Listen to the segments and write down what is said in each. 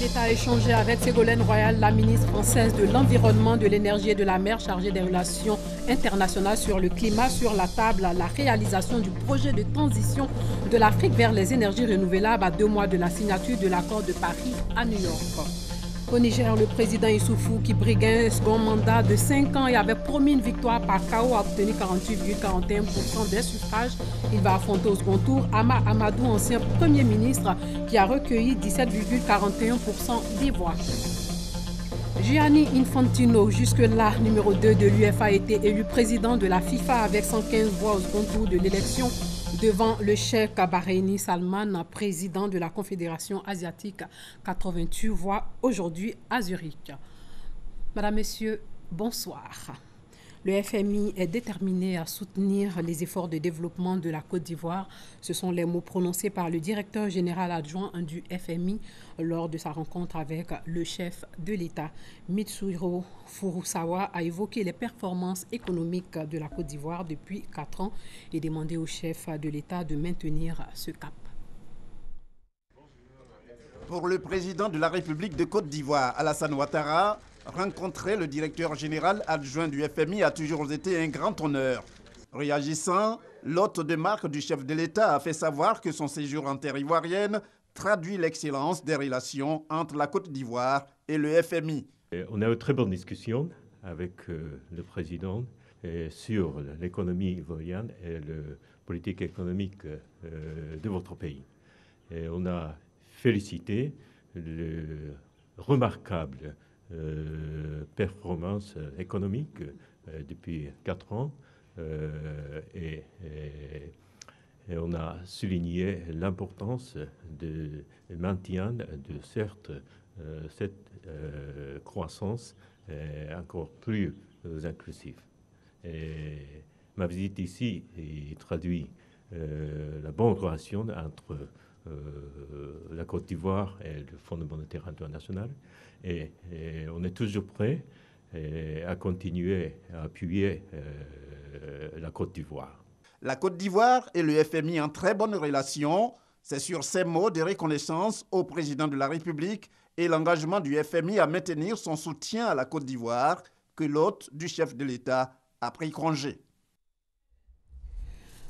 d'État a échangé avec Ségolène Royal, la ministre française de l'Environnement, de l'Énergie et de la Mer, chargée des relations internationales sur le climat. Sur la table, la réalisation du projet de transition de l'Afrique vers les énergies renouvelables à 2 mois de la signature de l'accord de Paris à New York. Au Niger, le président Issoufou, qui briguait un second mandat de 5 ans et avait promis une victoire par KO, a obtenu 48,41% des suffrages. Il va affronter au second tour Ama Amadou, ancien Premier ministre, qui a recueilli 17,41% des voix. Gianni Infantino, jusque-là numéro 2 de l'UEFA, a été élu président de la FIFA avec 115 voix au second tour de l'élection, devant le cheikh Bahreïni Salman, président de la Confédération asiatique, 88 voix aujourd'hui à Zurich. Madame, Messieurs, bonsoir. Le FMI est déterminé à soutenir les efforts de développement de la Côte d'Ivoire. Ce sont les mots prononcés par le directeur général adjoint du FMI lors de sa rencontre avec le chef de l'État. Mitsuhiro Furusawa a évoqué les performances économiques de la Côte d'Ivoire depuis 4 ans et demandé au chef de l'État de maintenir ce cap. Pour le président de la République de Côte d'Ivoire, Alassane Ouattara, rencontrer le directeur général adjoint du FMI a toujours été un grand honneur. Réagissant, l'hôte de marque du chef de l'État a fait savoir que son séjour en terre ivoirienne traduit l'excellence des relations entre la Côte d'Ivoire et le FMI. On a eu une très bonne discussion avec le président sur l'économie ivoirienne et la politique économique de votre pays. Et on a félicité le remarquable performance économique depuis 4 ans et on a souligné l'importance du maintien de cette croissance encore plus inclusive. Et ma visite ici traduit la bonne relation entre la Côte d'Ivoire et le Fonds monétaire international. Et on est toujours prêt à continuer à appuyer la Côte d'Ivoire. La Côte d'Ivoire et le FMI en très bonne relation. C'est sur ces mots de reconnaissance au président de la République et l'engagement du FMI à maintenir son soutien à la Côte d'Ivoire que l'hôte du chef de l'État a pris congé.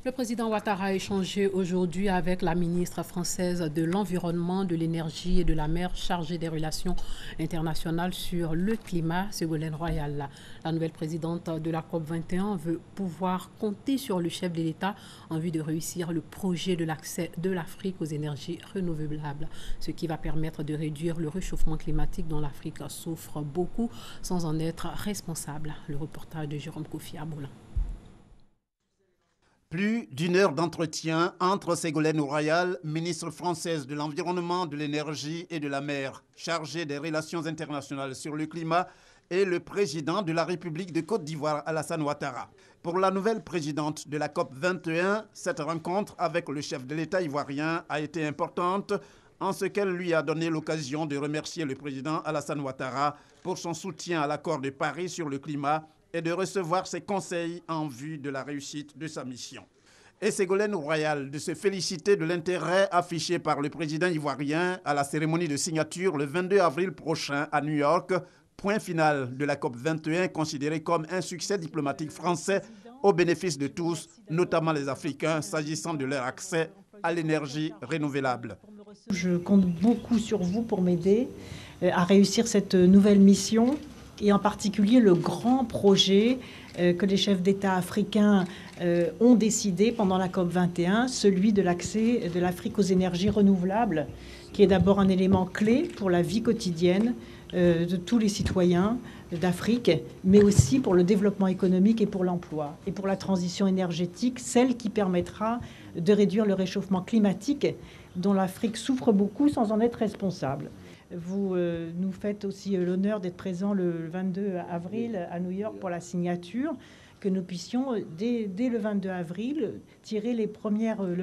Le président Ouattara a échangé aujourd'hui avec la ministre française de l'Environnement, de l'Énergie et de la Mer, chargée des relations internationales sur le climat, Ségolène Royal. La nouvelle présidente de la COP21 veut pouvoir compter sur le chef de l'État en vue de réussir le projet de l'accès de l'Afrique aux énergies renouvelables, ce qui va permettre de réduire le réchauffement climatique dont l'Afrique souffre beaucoup sans en être responsable. Le reportage de Jérôme Kofi Aboulan. Plus d'1 heure d'entretien entre Ségolène Royal, ministre française de l'Environnement, de l'Énergie et de la Mer, chargée des relations internationales sur le climat, et le président de la République de Côte d'Ivoire, Alassane Ouattara. Pour la nouvelle présidente de la COP21, cette rencontre avec le chef de l'État ivoirien a été importante en ce qu'elle lui a donné l'occasion de remercier le président Alassane Ouattara pour son soutien à l'accord de Paris sur le climat et de recevoir ses conseils en vue de la réussite de sa mission. Et Ségolène Royal de se féliciter de l'intérêt affiché par le président ivoirien à la cérémonie de signature le 22 avril prochain à New York, point final de la COP21 considéré comme un succès diplomatique français au bénéfice de tous, notamment les Africains, s'agissant de leur accès à l'énergie renouvelable. Je compte beaucoup sur vous pour m'aider à réussir cette nouvelle mission, et en particulier le grand projet que les chefs d'État africains ont décidé pendant la COP21, celui de l'accès de l'Afrique aux énergies renouvelables, qui est d'abord un élément clé pour la vie quotidienne de tous les citoyens d'Afrique, mais aussi pour le développement économique et pour l'emploi, et pour la transition énergétique, celle qui permettra de réduire le réchauffement climatique dont l'Afrique souffre beaucoup sans en être responsable. Vous nous faites aussi l'honneur d'être présent le 22 avril à New York pour la signature, que nous puissions, dès le 22 avril, tirer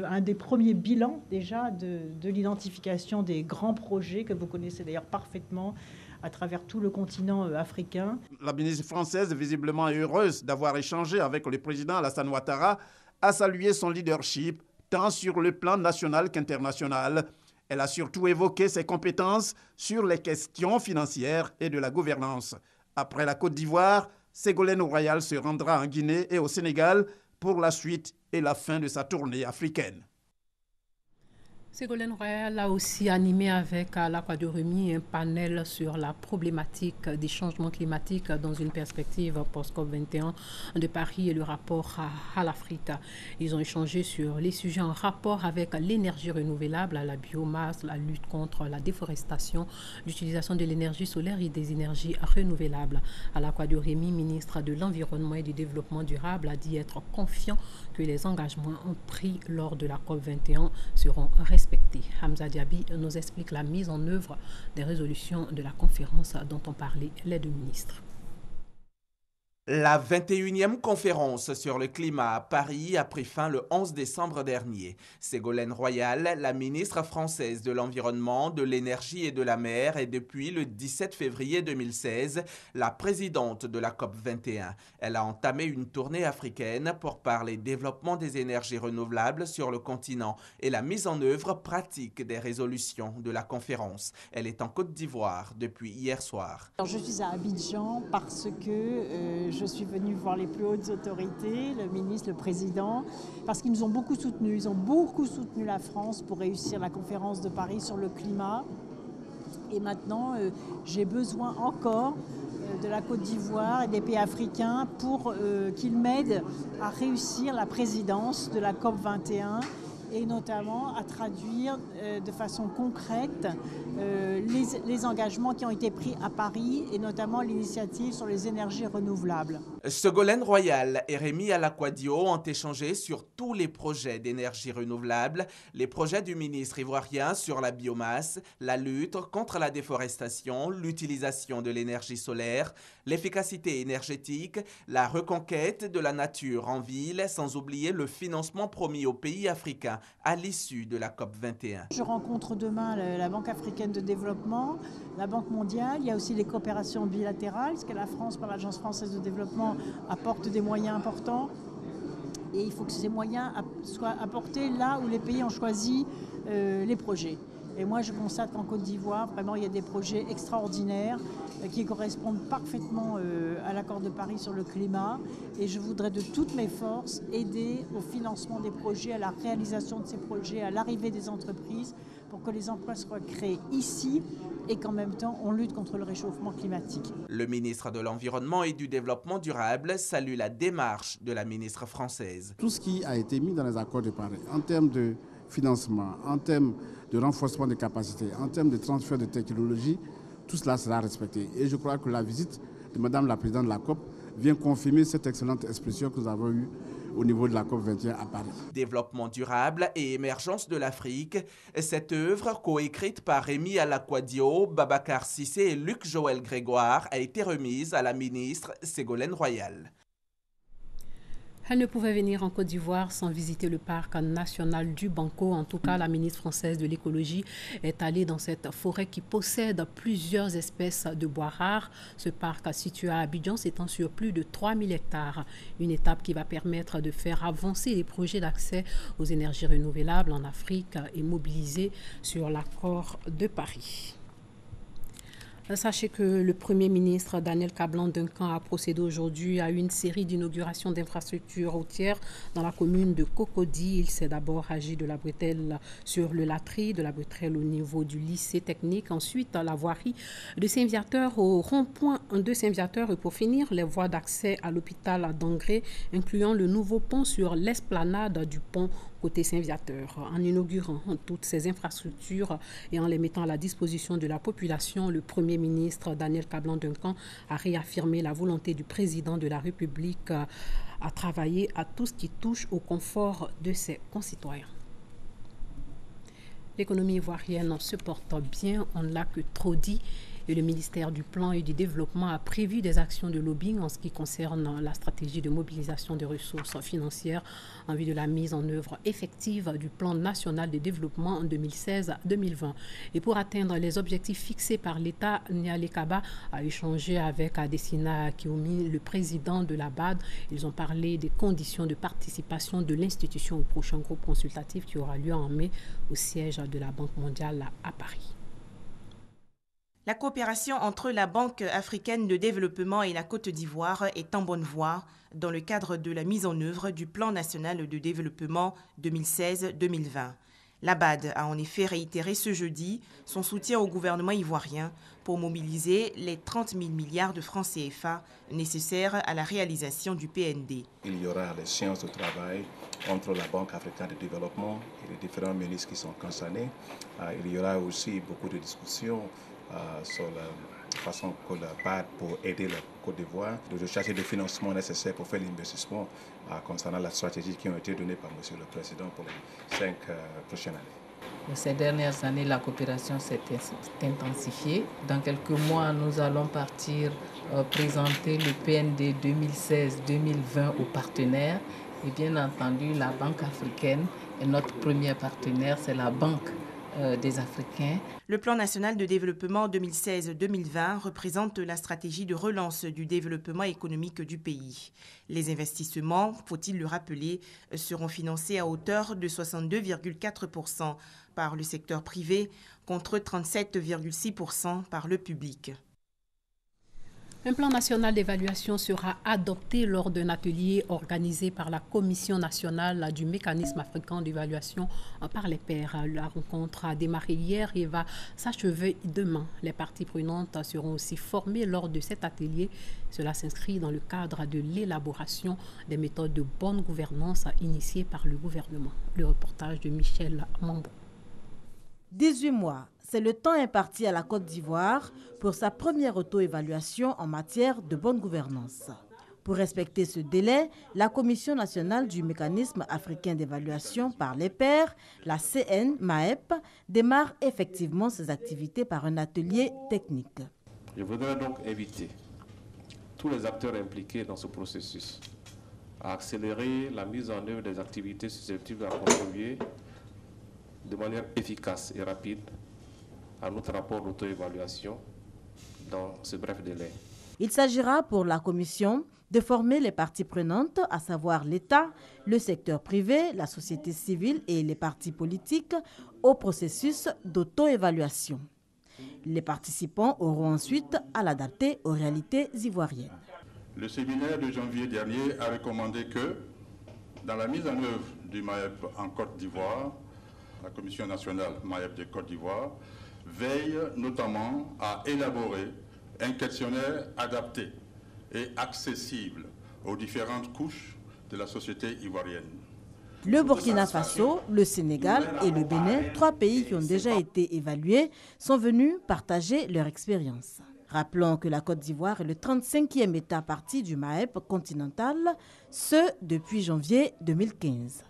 un des premiers bilans déjà de l'identification des grands projets que vous connaissez d'ailleurs parfaitement à travers tout le continent africain. La ministre française, visiblement heureuse d'avoir échangé avec le président Alassane Ouattara, a salué son leadership tant sur le plan national qu'international Elle a surtout évoqué ses compétences sur les questions financières et de la gouvernance. Après la Côte d'Ivoire, Ségolène Royal se rendra en Guinée et au Sénégal pour la suite et la fin de sa tournée africaine. Ségolène Royal a aussi animé avec l'Aquadoremi un panel sur la problématique des changements climatiques dans une perspective post-COP21 de Paris et le rapport à l'Afrique. Ils ont échangé sur les sujets en rapport avec l'énergie renouvelable, la biomasse, la lutte contre la déforestation, l'utilisation de l'énergie solaire et des énergies renouvelables. À l'Aquadoremi, ministre de l'Environnement et du Développement durable, a dit être confiant que les engagements pris lors de la COP21 seront respectés. Hamza Diaby nous explique la mise en œuvre des résolutions de la conférence dont ont parlé les deux ministres. La 21e conférence sur le climat à Paris a pris fin le 11 décembre dernier. Ségolène Royal, la ministre française de l'Environnement, de l'Énergie et de la Mer, est depuis le 17 février 2016 la présidente de la COP21. Elle a entamé une tournée africaine pour parler développement des énergies renouvelables sur le continent et la mise en œuvre pratique des résolutions de la conférence. Elle est en Côte d'Ivoire depuis hier soir. Alors, je suis à Abidjan parce que je suis venue voir les plus hautes autorités, le ministre, le président, parce qu'ils nous ont beaucoup soutenus. Ils ont beaucoup soutenu la France pour réussir la conférence de Paris sur le climat. Et maintenant, j'ai besoin encore de la Côte d'Ivoire et des pays africains pour qu'ils m'aident à réussir la présidence de la COP21 et notamment à traduire de façon concrète les engagements qui ont été pris à Paris et notamment l'initiative sur les énergies renouvelables. Ségolène Royal et Rémi Alaquadio ont échangé sur tous les projets d'énergie renouvelable, les projets du ministre ivoirien sur la biomasse, la lutte contre la déforestation, l'utilisation de l'énergie solaire, l'efficacité énergétique, la reconquête de la nature en ville, sans oublier le financement promis aux pays africains à l'issue de la COP21. Je rencontre demain la Banque africaine de développement, la Banque mondiale. Il y a aussi les coopérations bilatérales, parce que la France, par l'Agence française de développement, apporte des moyens importants. Et il faut que ces moyens soient apportés là où les pays ont choisi les projets. Et moi, je constate qu'en Côte d'Ivoire, vraiment, il y a des projets extraordinaires qui correspondent parfaitement à l'accord de Paris sur le climat. Et je voudrais de toutes mes forces aider au financement des projets, à la réalisation de ces projets, à l'arrivée des entreprises, pour que les emplois soient créés ici et qu'en même temps, on lutte contre le réchauffement climatique. Le ministre de l'Environnement et du Développement durable salue la démarche de la ministre française. Tout ce qui a été mis dans les accords de Paris, en termes de financement, en termes de renforcement des capacités, en termes de transfert de technologie, tout cela sera respecté. Et je crois que la visite de Madame la Présidente de la COP vient confirmer cette excellente expression que nous avons eue au niveau de la COP21 à Paris. Développement durable et émergence de l'Afrique. Cette œuvre, coécrite par Rémi Alaquadio, Babacar Cissé et Luc Joël Grégoire, a été remise à la ministre Ségolène Royal. Elle ne pouvait venir en Côte d'Ivoire sans visiter le parc national du Banco. En tout cas, la ministre française de l'écologie est allée dans cette forêt qui possède plusieurs espèces de bois rares. Ce parc situé à Abidjan s'étend sur plus de 3000 hectares. Une étape qui va permettre de faire avancer les projets d'accès aux énergies renouvelables en Afrique et mobiliser sur l'accord de Paris. Sachez que le Premier ministre Daniel Kablan-Duncan a procédé aujourd'hui à une série d'inaugurations d'infrastructures routières dans la commune de Cocody. Il s'est d'abord agi de la bretelle sur le Latry, de la bretelle au niveau du lycée technique, ensuite la voirie de Saint-Viateur au rond-point de Saint-Viateur et pour finir les voies d'accès à l'hôpital d'Angré, incluant le nouveau pont sur l'esplanade du pont côté Saint-Viateur. En inaugurant toutes ces infrastructures et en les mettant à la disposition de la population, le Premier ministre Daniel Kablan-Duncan a réaffirmé la volonté du président de la République à travailler à tout ce qui touche au confort de ses concitoyens. L'économie ivoirienne se porte bien, on ne l'a que trop dit. Et le ministère du Plan et du Développement a prévu des actions de lobbying en ce qui concerne la stratégie de mobilisation des ressources financières en vue de la mise en œuvre effective du Plan national de développement en 2016-2020. Et pour atteindre les objectifs fixés par l'État, Niale Kaba a échangé avec Adesina Kioumi, le président de la BAD. Ils ont parlé des conditions de participation de l'institution au prochain groupe consultatif qui aura lieu en mai au siège de la Banque mondiale à Paris. La coopération entre la Banque africaine de développement et la Côte d'Ivoire est en bonne voie dans le cadre de la mise en œuvre du Plan national de développement 2016-2020. La BAD a en effet réitéré ce jeudi son soutien au gouvernement ivoirien pour mobiliser les 30 000 milliards de francs CFA nécessaires à la réalisation du PND. Il y aura les séances de travail entre la Banque africaine de développement et les différents ministres qui sont concernés. Il y aura aussi beaucoup de discussions sur la façon que la BAD pour aider la Côte d'Ivoire de rechercher des financements nécessaires pour faire l'investissement concernant la stratégie qui ont été données par M. le Président pour les 5 prochaines années. Ces dernières années, la coopération s'est intensifiée. Dans quelques mois, nous allons partir présenter le PND 2016-2020 aux partenaires. Et bien entendu, la Banque africaine est notre premier partenaire, c'est la Banque des Africains. Le plan national de développement 2016-2020 représente la stratégie de relance du développement économique du pays. Les investissements, faut-il le rappeler, seront financés à hauteur de 62,4% par le secteur privé contre 37,6% par le public. Un plan national d'évaluation sera adopté lors d'un atelier organisé par la Commission nationale du mécanisme africain d'évaluation par les pairs. La rencontre a démarré hier et va s'achever demain. Les parties prenantes seront aussi formées lors de cet atelier. Cela s'inscrit dans le cadre de l'élaboration des méthodes de bonne gouvernance initiées par le gouvernement. Le reportage de Michel Mambo. 18 mois, c'est le temps imparti à la Côte d'Ivoire pour sa première auto-évaluation en matière de bonne gouvernance. Pour respecter ce délai, la Commission nationale du mécanisme africain d'évaluation par les pairs, la CNMAEP, démarre effectivement ses activités par un atelier technique. Je voudrais donc inviter tous les acteurs impliqués dans ce processus à accélérer la mise en œuvre des activités susceptibles à contribuer de manière efficace et rapide à notre rapport d'auto-évaluation dans ce bref délai. Il s'agira pour la Commission de former les parties prenantes, à savoir l'État, le secteur privé, la société civile et les partis politiques, au processus d'auto-évaluation. Les participants auront ensuite à l'adapter aux réalités ivoiriennes. Le séminaire de janvier dernier a recommandé que, dans la mise en œuvre du MAEP en Côte d'Ivoire, la Commission nationale MAEP de Côte d'Ivoire veille notamment à élaborer un questionnaire adapté et accessible aux différentes couches de la société ivoirienne. Le Burkina Faso, le Sénégal et le Bénin, 3 pays qui ont déjà été évalués, sont venus partager leur expérience. Rappelons que la Côte d'Ivoire est le 35e État partie du MAEP continental, ce depuis janvier 2015.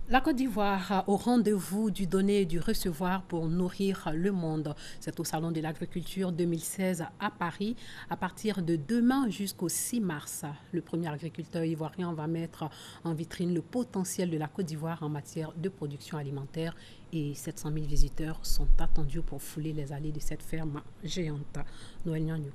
La Côte d'Ivoire au rendez-vous du donner et du recevoir pour nourrir le monde. C'est au Salon de l'Agriculture 2016 à Paris, à partir de demain jusqu'au 6 mars. Le premier agriculteur ivoirien va mettre en vitrine le potentiel de la Côte d'Ivoire en matière de production alimentaire et 700 000 visiteurs sont attendus pour fouler les allées de cette ferme géante. Noël Nyanyou.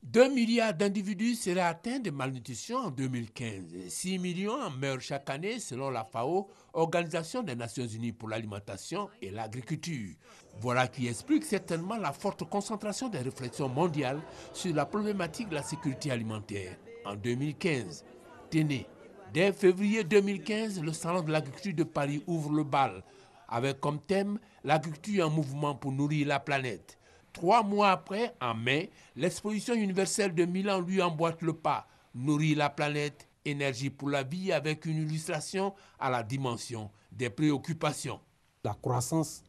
2 milliards d'individus seraient atteints de malnutrition en 2015. 6 millions en meurent chaque année selon la FAO, Organisation des Nations Unies pour l'alimentation et l'agriculture. Voilà qui explique certainement la forte concentration des réflexions mondiales sur la problématique de la sécurité alimentaire. En 2015, tenez, dès février 2015, le Salon de l'agriculture de Paris ouvre le bal avec comme thème l'agriculture en mouvement pour nourrir la planète. 3 mois après, en mai, l'exposition universelle de Milan lui emboîte le pas. Nourrir la planète, énergie pour la vie, avec une illustration à la dimension des préoccupations. La croissance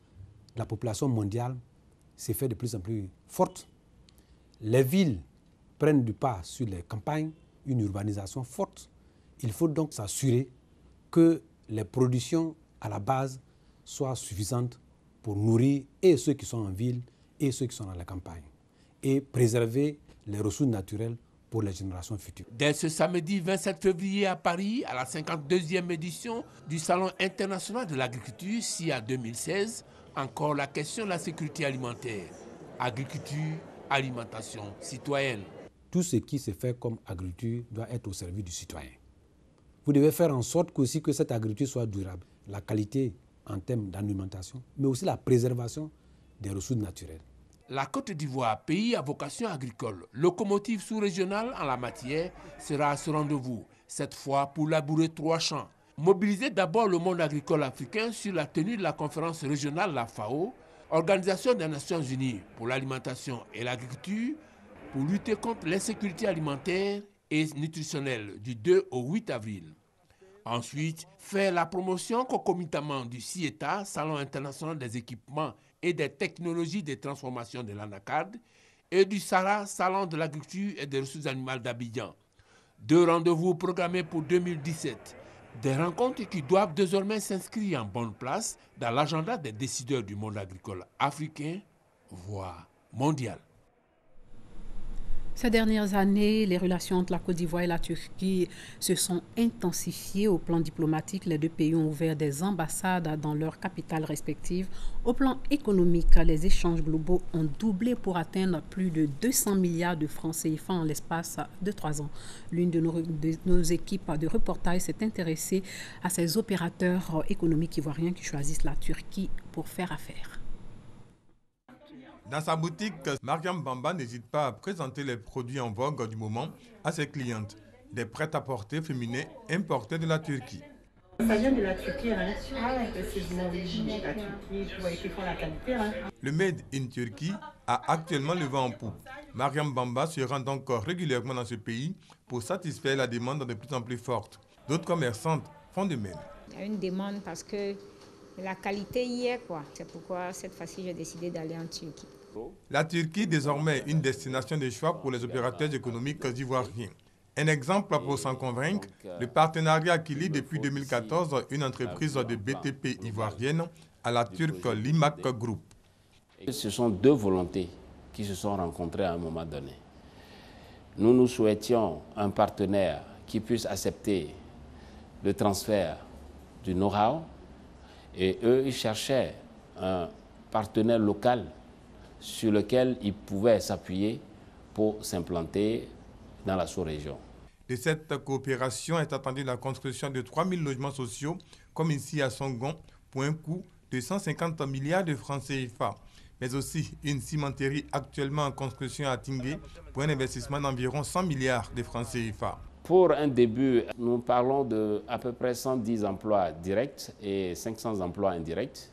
de la population mondiale s'est fait de plus en plus forte. Les villes prennent du pas sur les campagnes, une urbanisation forte. Il faut donc s'assurer que les productions à la base soient suffisantes pour nourrir et ceux qui sont en ville et ceux qui sont dans la campagne et préserver les ressources naturelles pour les générations futures. Dès ce samedi 27 février à Paris, à la 52e édition du Salon international de l'agriculture, SIA 2016, encore la question de la sécurité alimentaire. Agriculture, alimentation citoyenne. Tout ce qui se fait comme agriculture doit être au service du citoyen. Vous devez faire en sorte aussi que cette agriculture soit durable. La qualité en termes d'alimentation, mais aussi la préservation des ressources naturelles. La Côte d'Ivoire, pays à vocation agricole, locomotive sous-régionale en la matière, sera à ce rendez-vous, cette fois pour labourer 3 champs. Mobiliser d'abord le monde agricole africain sur la tenue de la conférence régionale, la FAO, Organisation des Nations Unies pour l'alimentation et l'agriculture, pour lutter contre l'insécurité alimentaire et nutritionnelle du 2 au 8 avril. Ensuite, faire la promotion concomitamment du CIETA, Salon international des équipements et des technologies de transformation de l'ANACAD, et du SARA, Salon de l'agriculture et des ressources animales d'Abidjan. 2 rendez-vous programmés pour 2017. Des rencontres qui doivent désormais s'inscrire en bonne place dans l'agenda des décideurs du monde agricole africain, voire mondial. Ces dernières années, les relations entre la Côte d'Ivoire et la Turquie se sont intensifiées au plan diplomatique. Les 2 pays ont ouvert des ambassades dans leurs capitales respectives. Au plan économique, les échanges globaux ont doublé pour atteindre plus de 200 milliards de francs CFA en l'espace de 3 ans. L'une de nos équipes de reportage s'est intéressée à ces opérateurs économiques ivoiriens qui choisissent la Turquie pour faire affaire. Dans sa boutique, Mariam Bamba n'hésite pas à présenter les produits en vogue du moment à ses clientes. Des prêt-à-porter féminins importés de la Turquie. Ça vient de la Turquie, hein? Ah ouais, c'est la Turquie, tu vois, ils font la qualité, hein? Le Made in Turkey a actuellement le vent en poupe. Mariam Bamba se rend donc régulièrement dans ce pays pour satisfaire la demande de plus en plus forte. D'autres commerçantes font de même. Il y a une demande parce que la qualité y est, quoi. C'est pourquoi cette fois-ci j'ai décidé d'aller en Turquie. La Turquie est désormais une destination de choix pour les opérateurs économiques ivoiriens. Un exemple pour s'en convaincre, le partenariat qui lie depuis 2014 une entreprise de BTP ivoirienne à la turque Limak Group. Ce sont 2 volontés qui se sont rencontrées à un moment donné. Nous souhaitions un partenaire qui puisse accepter le transfert du know-how et eux, ils cherchaient un partenaire local sur lequel ils pouvaient s'appuyer pour s'implanter dans la sous-région. De cette coopération est attendue la construction de 3000 logements sociaux, comme ici à Songon, pour un coût de 150 milliards de francs CFA, mais aussi une cimenterie actuellement en construction à Tingué pour un investissement d'environ 100 milliards de francs CFA. Pour un début, nous parlons de à peu près 110 emplois directs et 500 emplois indirects,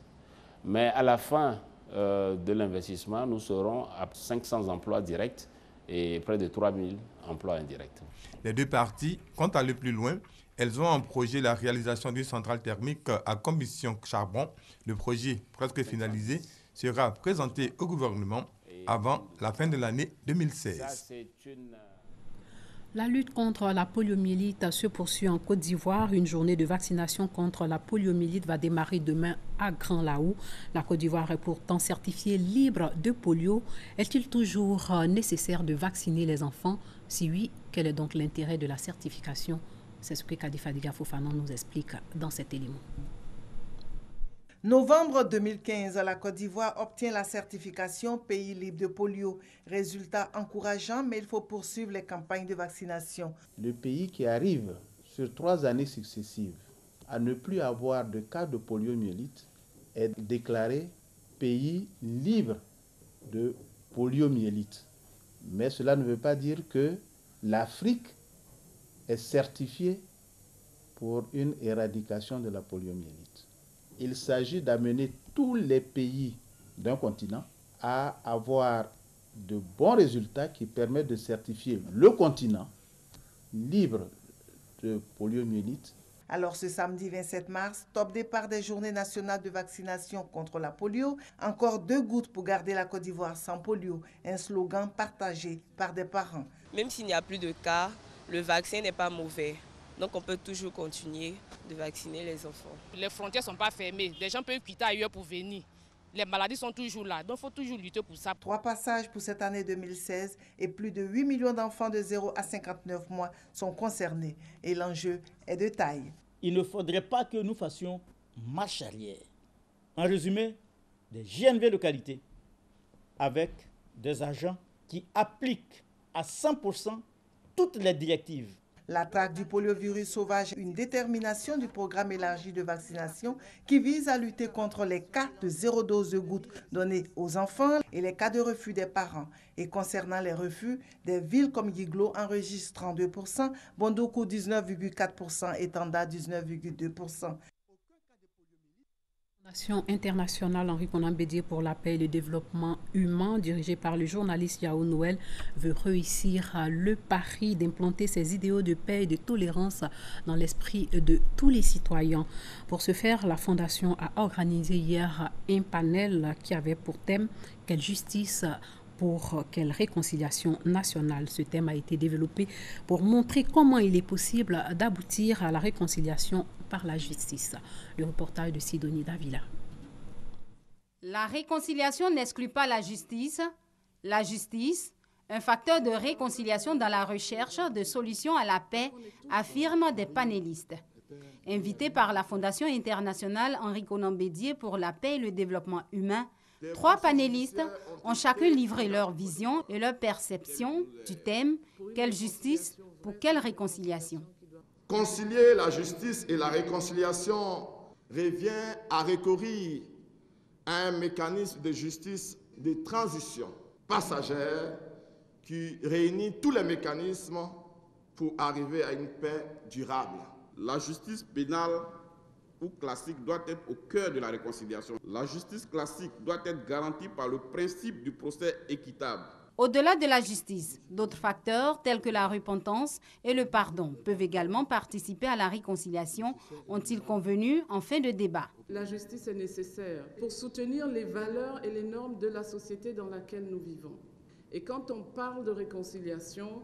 mais à la fin de l'investissement, nous serons à 500 emplois directs et près de 3000 emplois indirects. Les 2 parties comptent aller plus loin. Elles ont en projet la réalisation d'une centrale thermique à combustion charbon. Le projet, presque finalisé, sera présenté au gouvernement avant la fin de l'année 2016. La lutte contre la poliomyélite se poursuit en Côte d'Ivoire. Une journée de vaccination contre la poliomyélite va démarrer demain à Grand-Laou. La Côte d'Ivoire est pourtant certifiée libre de polio. Est-il toujours nécessaire de vacciner les enfants? Si oui, quel est donc l'intérêt de la certification? C'est ce que Kadi Fadiga Fofana nous explique dans cet élément. Novembre 2015, la Côte d'Ivoire obtient la certification pays libre de polio. Résultat encourageant, mais il faut poursuivre les campagnes de vaccination. Le pays qui arrive sur 3 années successives à ne plus avoir de cas de poliomyélite est déclaré pays libre de poliomyélite. Mais cela ne veut pas dire que l'Afrique est certifiée pour une éradication de la poliomyélite. Il s'agit d'amener tous les pays d'un continent à avoir de bons résultats qui permettent de certifier le continent libre de poliomyélite. Alors ce samedi 27 mars, top départ des journées nationales de vaccination contre la polio. Encore 2 gouttes pour garder la Côte d'Ivoire sans polio. Un slogan partagé par des parents. Même s'il n'y a plus de cas, le vaccin n'est pas mauvais. Donc on peut toujours continuer de vacciner les enfants. Les frontières ne sont pas fermées. Les gens peuvent quitter ailleurs pour venir. les maladies sont toujours là. Donc, il faut toujours lutter pour ça. 3 passages pour cette année 2016 et plus de 8 millions d'enfants de 0 à 59 mois sont concernés. Et l'enjeu est de taille. Il ne faudrait pas que nous fassions marche arrière. En résumé, des GNV de qualité avec des agents qui appliquent à 100% toutes les directives. L'attaque du poliovirus sauvage, une détermination du programme élargi de vaccination qui vise à lutter contre les cas de 0 dose de gouttes données aux enfants et les cas de refus des parents. Et concernant les refus, des villes comme Yiglo enregistrent 32%, Bondoukou 19,4% et Tanda 19,2%. La Fondation internationale Henri Konan Bédié pour la paix et le développement humain, dirigée par le journaliste Yao Noël, veut réussir le pari d'implanter ses idéaux de paix et de tolérance dans l'esprit de tous les citoyens. Pour ce faire, la Fondation a organisé hier un panel qui avait pour thème « Quelle justice ?» pour quelle réconciliation nationale. Ce thème a été développé pour montrer comment il est possible d'aboutir à la réconciliation par la justice. Le reportage de Sidonie Davila. La réconciliation n'exclut pas la justice. La justice, un facteur de réconciliation dans la recherche de solutions à la paix, affirment des panélistes. Invités par la Fondation internationale Henri Konan Bédié pour la paix et le développement humain, 3 panélistes ont chacun livré leur vision et leur perception du thème « Quelle justice pour quelle réconciliation ?» Concilier la justice et la réconciliation revient à recourir à un mécanisme de justice de transition passagère qui réunit tous les mécanismes pour arriver à une paix durable. La justice pénale ou classique doit être au cœur de la réconciliation. La justice classique doit être garantie par le principe du procès équitable. Au-delà de la justice, d'autres facteurs tels que la repentance et le pardon peuvent également participer à la réconciliation, ont-ils convenu en fin de débat. La justice est nécessaire pour soutenir les valeurs et les normes de la société dans laquelle nous vivons. Et quand on parle de réconciliation,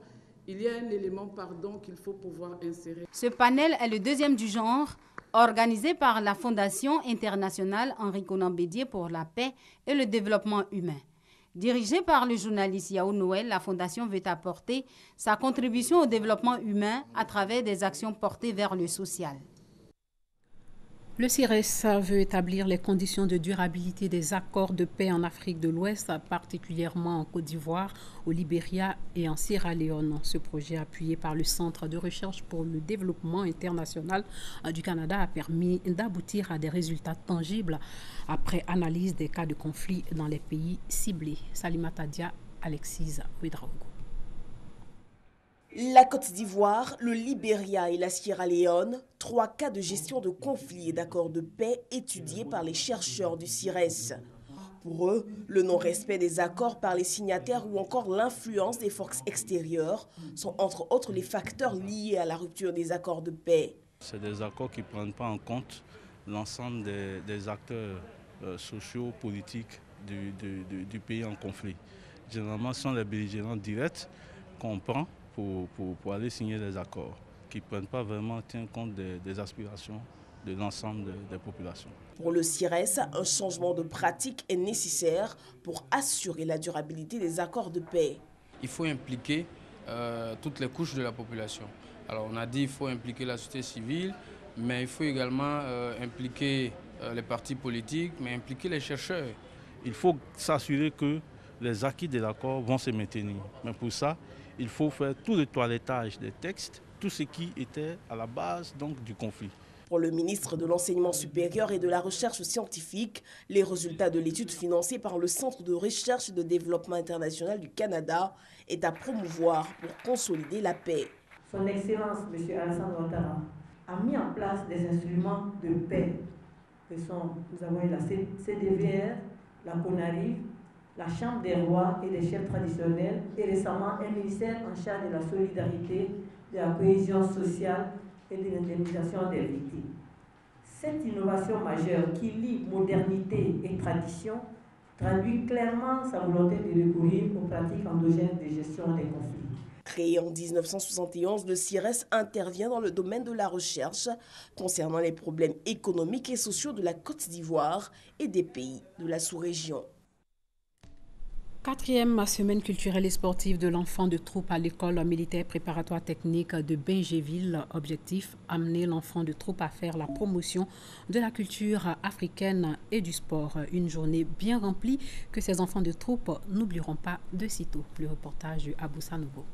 il y a un élément pardon qu'il faut pouvoir insérer. Ce panel est le deuxième du genre, organisé par la Fondation internationale Henri Konan Bédié pour la paix et le développement humain. Dirigée par le journaliste Yao Noël, la Fondation veut apporter sa contribution au développement humain à travers des actions portées vers le social. Le CIRES veut établir les conditions de durabilité des accords de paix en Afrique de l'Ouest, particulièrement en Côte d'Ivoire, au Libéria et en Sierra Leone. Ce projet, appuyé par le Centre de recherche pour le développement international du Canada, a permis d'aboutir à des résultats tangibles après analyse des cas de conflit dans les pays ciblés. Salimata Dia, Alexis Ouedraogo. La Côte d'Ivoire, le Libéria et la Sierra Leone, 3 cas de gestion de conflits et d'accords de paix étudiés par les chercheurs du CIRES. Pour eux, le non-respect des accords par les signataires ou encore l'influence des forces extérieures sont entre autres les facteurs liés à la rupture des accords de paix. C'est des accords qui ne prennent pas en compte l'ensemble des acteurs sociaux, politiques du pays en conflit. Généralement, ce sont les belligérants directs qu'on prend pour aller signer des accords qui ne prennent pas vraiment compte des aspirations de l'ensemble des populations. Pour le CIRES, un changement de pratique est nécessaire pour assurer la durabilité des accords de paix. Il faut impliquer toutes les couches de la population. Alors on a dit qu'il faut impliquer la société civile, mais il faut également impliquer les partis politiques, mais impliquer les chercheurs. Il faut s'assurer que les acquis de l'accord vont se maintenir. Mais pour ça, il faut faire tout le toilettage des textes, tout ce qui était à la base donc, du conflit. Pour le ministre de l'Enseignement supérieur et de la Recherche scientifique, les résultats de l'étude financée par le Centre de recherche et de développement international du Canada est à promouvoir pour consolider la paix. Son Excellence, M. Alassane Ouattara, a mis en place des instruments de paix. Nous avons eu la CDVR, la CONARIV, la Chambre des rois et des chefs traditionnels et récemment un ministère en charge de la solidarité, de la cohésion sociale et de l'indemnisation des victimes. Cette innovation majeure qui lie modernité et tradition traduit clairement sa volonté de recourir aux pratiques endogènes de gestion des conflits. Créé en 1971, le CIRES intervient dans le domaine de la recherche concernant les problèmes économiques et sociaux de la Côte d'Ivoire et des pays de la sous-région. 4e semaine culturelle et sportive de l'enfant de troupe à l'école militaire préparatoire technique de Bingerville. Objectif, amener l'enfant de troupe à faire la promotion de la culture africaine et du sport. Une journée bien remplie que ces enfants de troupe n'oublieront pas de sitôt. Le reportage de Abou Sanogo.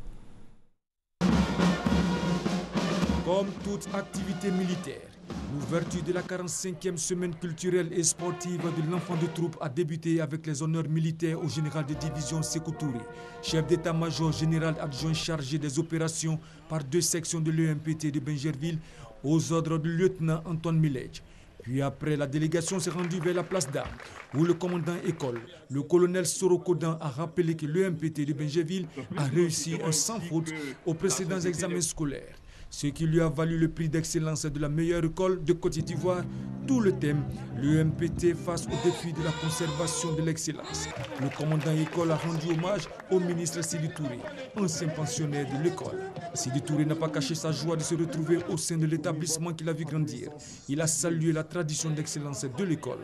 Comme toute activité militaire, l'ouverture de la 45e semaine culturelle et sportive de l'enfant de troupe a débuté avec les honneurs militaires au général de division Sékou Touré, chef d'état-major général adjoint chargé des opérations par 2 sections de l'EMPT de Bingerville, aux ordres du lieutenant Antoine Milledge. Puis après, la délégation s'est rendue vers la place d'Armes, où le commandant école, le colonel Sorokodan, a rappelé que l'EMPT de Bingerville a réussi un sans faute aux précédents examens scolaires, ce qui lui a valu le prix d'excellence de la meilleure école de Côte d'Ivoire. Tout le thème, l'EMPT face au défi de la conservation de l'excellence. Le commandant école a rendu hommage au ministre Sidi Touré, ancien pensionnaire de l'école. Sidi Touré n'a pas caché sa joie de se retrouver au sein de l'établissement qu'il a vu grandir. Il a salué la tradition d'excellence de l'école.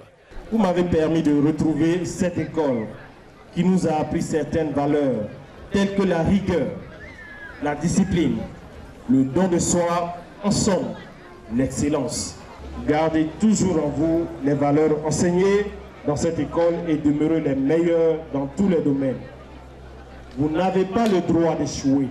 Vous m'avez permis de retrouver cette école qui nous a appris certaines valeurs, telles que la rigueur, la discipline, le don de soi, en somme, l'excellence. Gardez toujours en vous les valeurs enseignées dans cette école et demeurez les meilleurs dans tous les domaines. Vous n'avez pas le droit d'échouer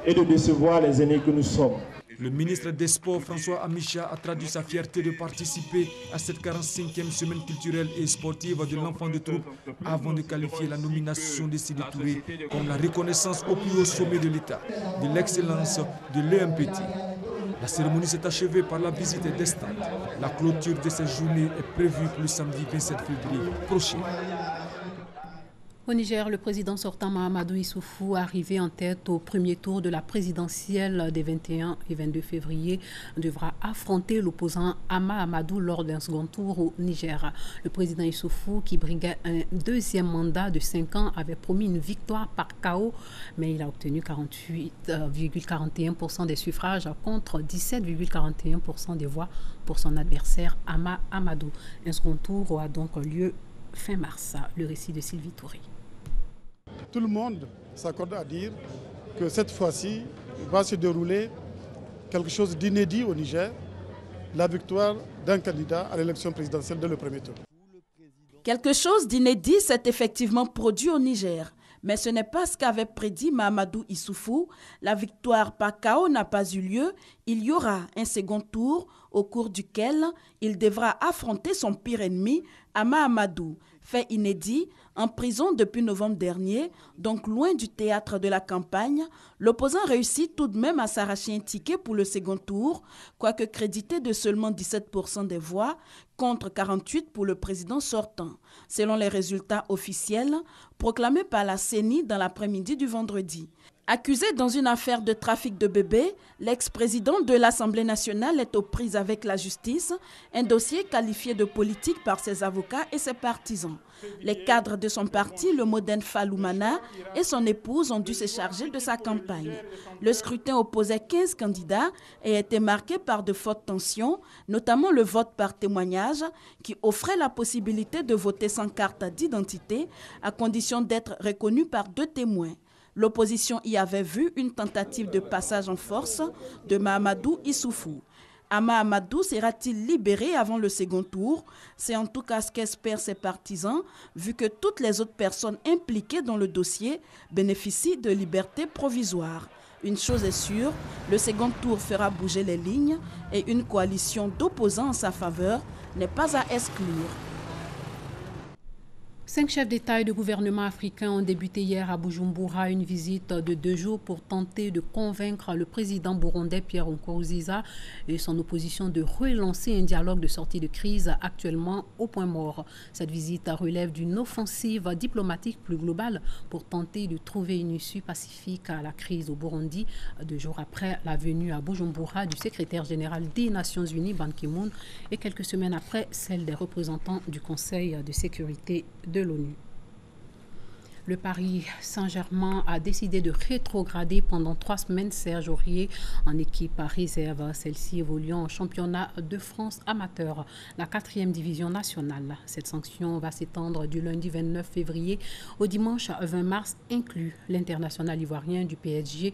et de décevoir les aînés que nous sommes. Le ministre des Sports, François Amicha, a traduit sa fierté de participer à cette 45e semaine culturelle et sportive de l'enfant de troupe avant de qualifier la nomination de Sidi Touré comme la reconnaissance au plus haut sommet de l'État, de l'excellence de l'EMPT. La cérémonie s'est achevée par la visite des stades. La clôture de cette journée est prévue pour le samedi 27 février prochain. Au Niger, le président sortant Mahamadou Issoufou, arrivé en tête au premier tour de la présidentielle des 21 et 22 février, devra affronter l'opposant Ama Amadou lors d'un second tour au Niger. Le président Issoufou, qui briguait un 2e mandat de 5 ans, avait promis une victoire par KO, mais il a obtenu 48,41% des suffrages contre 17,41% des voix pour son adversaire Ama Amadou. Un second tour aura donc lieu fin mars. Le récit de Sylvie Touré. Tout le monde s'accorde à dire que cette fois-ci va se dérouler quelque chose d'inédit au Niger, la victoire d'un candidat à l'élection présidentielle dès le premier tour. Quelque chose d'inédit s'est effectivement produit au Niger, mais ce n'est pas ce qu'avait prédit Mahamadou Issoufou. La victoire par KO n'a pas eu lieu. Il y aura un second tour au cours duquel il devra affronter son pire ennemi, Ama Amadou. Fait inédit, en prison depuis novembre dernier, donc loin du théâtre de la campagne, l'opposant réussit tout de même à s'arracher un ticket pour le second tour, quoique crédité de seulement 17% des voix, contre 48% pour le président sortant, selon les résultats officiels proclamés par la CENI dans l'après-midi du vendredi. Accusé dans une affaire de trafic de bébés, l'ex-président de l'Assemblée nationale est aux prises avec la justice, un dossier qualifié de politique par ses avocats et ses partisans. Les cadres de son parti, le Modène Faloumana, et son épouse ont dû se charger de sa campagne. Le scrutin opposait 15 candidats et a été marqué par de fortes tensions, notamment le vote par témoignage, qui offrait la possibilité de voter sans carte d'identité, à condition d'être reconnu par 2 témoins. L'opposition y avait vu une tentative de passage en force de Mahamadou Issoufou. Ama Amadou sera-t-il libéré avant le second tour? C'est en tout cas ce qu'espèrent ses partisans, vu que toutes les autres personnes impliquées dans le dossier bénéficient de liberté provisoire. Une chose est sûre, le second tour fera bouger les lignes et une coalition d'opposants en sa faveur n'est pas à exclure. 5 chefs d'État et de gouvernement africains ont débuté hier à Bujumbura une visite de 2 jours pour tenter de convaincre le président burundais Pierre Nkurunziza et son opposition de relancer un dialogue de sortie de crise actuellement au point mort. Cette visite relève d'une offensive diplomatique plus globale pour tenter de trouver une issue pacifique à la crise au Burundi, 2 jours après la venue à Bujumbura du secrétaire général des Nations Unies, Ban Ki-moon, et quelques semaines après celle des représentants du Conseil de sécurité de l'ONU. Le Paris Saint-Germain a décidé de rétrograder pendant 3 semaines Serge Aurier en équipe réserve, celle-ci évoluant en championnat de France amateur, la 4e division nationale. Cette sanction va s'étendre du lundi 29 février au dimanche 20 mars inclus. L'international ivoirien du PSG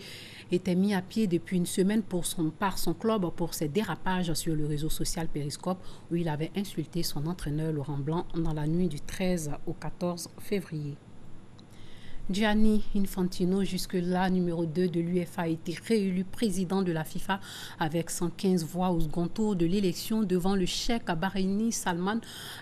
était mis à pied depuis une semaine par son club pour ses dérapages sur le réseau social Periscope où il avait insulté son entraîneur Laurent Blanc dans la nuit du 13 au 14 février. Gianni Infantino, jusque-là numéro 2 de l'UEFA, a été réélu président de la FIFA avec 115 voix au second tour de l'élection devant le cheikh Bahreïni Salman,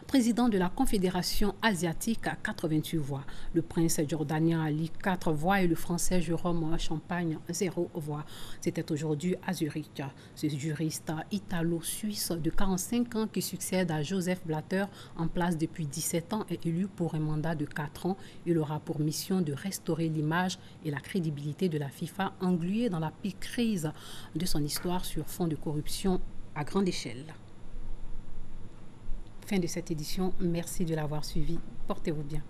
président de la Confédération asiatique, à 88 voix. Le prince jordanien Ali, 4 voix et le français Jérôme Champagne, 0 voix. C'était aujourd'hui à Zurich. Ce juriste italo-suisse de 45 ans qui succède à Joseph Blatter, en place depuis 17 ans, est élu pour un mandat de 4 ans. Il aura pour mission de restaurer l'image et la crédibilité de la FIFA engluée dans la pire crise de son histoire sur fond de corruption à grande échelle. Fin de cette édition. Merci de l'avoir suivi. Portez-vous bien.